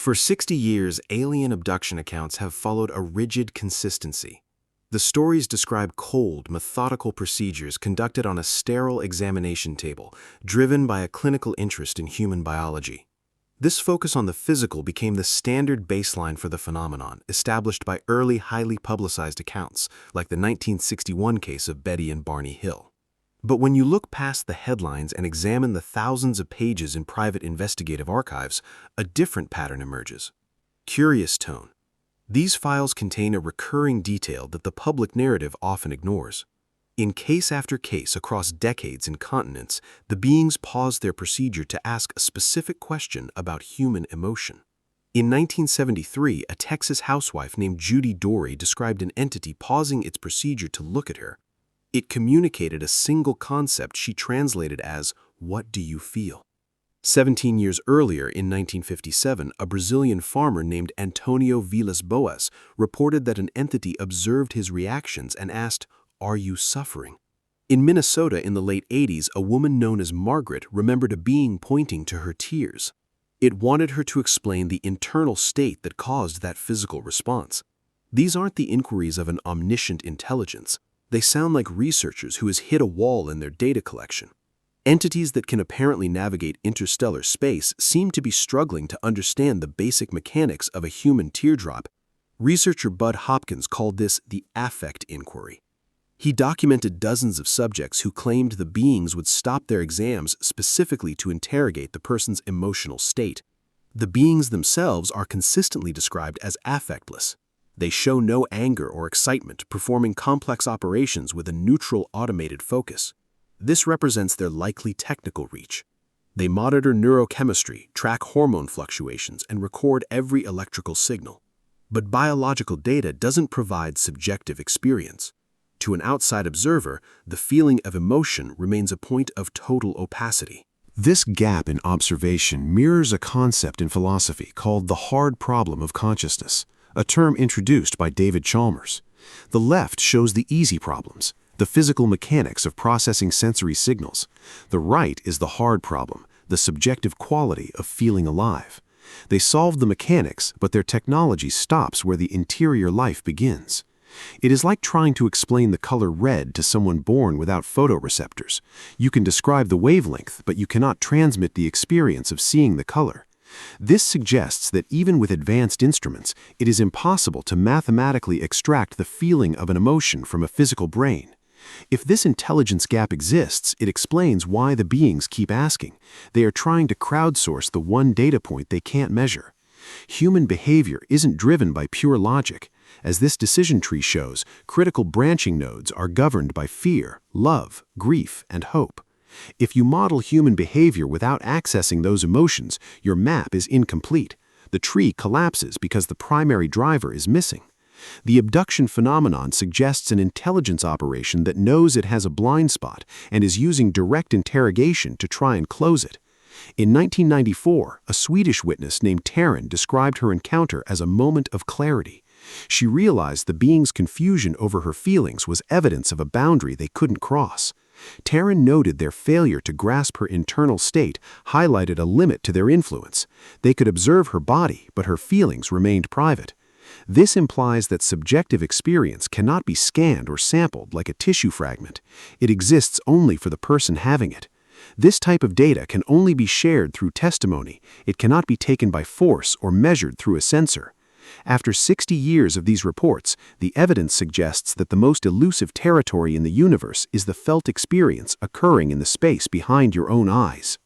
For 60 years, alien abduction accounts have followed a rigid consistency. The stories describe cold, methodical procedures conducted on a sterile examination table, driven by a clinical interest in human biology. This focus on the physical became the standard baseline for the phenomenon, established by early, highly publicized accounts, like the 1961 case of Betty and Barney Hill. But when you look past the headlines and examine the thousands of pages in private investigative archives, a different pattern emerges. Curious tone. These files contain a recurring detail that the public narrative often ignores. In case after case across decades and continents, the beings paused their procedure to ask a specific question about human emotion. In 1973, a Texas housewife named Judy Dorey described an entity pausing its procedure to look at her. It communicated a single concept she translated as, "What do you feel?" 17 years earlier, in 1957, a Brazilian farmer named Antonio Vilas-Boas reported that an entity observed his reactions and asked, "Are you suffering?" In Minnesota in the late 80s, a woman known as Margaret remembered a being pointing to her tears. It wanted her to explain the internal state that caused that physical response. These aren't the inquiries of an omniscient intelligence. They sound like researchers who has hit a wall in their data collection. Entities that can apparently navigate interstellar space seem to be struggling to understand the basic mechanics of a human teardrop. Researcher Bud Hopkins called this the affect inquiry. He documented dozens of subjects who claimed the beings would stop their exams specifically to interrogate the person's emotional state. The beings themselves are consistently described as affectless. They show no anger or excitement, performing complex operations with a neutral automated focus. This represents their likely technical reach. They monitor neurochemistry, track hormone fluctuations, and record every electrical signal. But biological data doesn't provide subjective experience. To an outside observer, the feeling of emotion remains a point of total opacity. This gap in observation mirrors a concept in philosophy called the hard problem of consciousness, a term introduced by David Chalmers. The left shows the easy problems, the physical mechanics of processing sensory signals. The right is the hard problem, the subjective quality of feeling alive. They solve the mechanics, but their technology stops where the interior life begins. It is like trying to explain the color red to someone born without photoreceptors. You can describe the wavelength, but you cannot transmit the experience of seeing the color. This suggests that even with advanced instruments, it is impossible to mathematically extract the feeling of an emotion from a physical brain. If this intelligence gap exists, it explains why the beings keep asking. They are trying to crowdsource the one data point they can't measure. Human behavior isn't driven by pure logic. As this decision tree shows, critical branching nodes are governed by fear, love, grief, and hope. If you model human behavior without accessing those emotions, your map is incomplete. The tree collapses because the primary driver is missing. The abduction phenomenon suggests an intelligence operation that knows it has a blind spot and is using direct interrogation to try and close it. In 1994, a Swedish witness named Taryn described her encounter as a moment of clarity. She realized the being's confusion over her feelings was evidence of a boundary they couldn't cross. Taryn noted their failure to grasp her internal state highlighted a limit to their influence. They could observe her body, but her feelings remained private. This implies that subjective experience cannot be scanned or sampled like a tissue fragment. It exists only for the person having it. This type of data can only be shared through testimony. It cannot be taken by force or measured through a sensor. After 60 years of these reports, the evidence suggests that the most elusive territory in the universe is the felt experience occurring in the space behind your own eyes.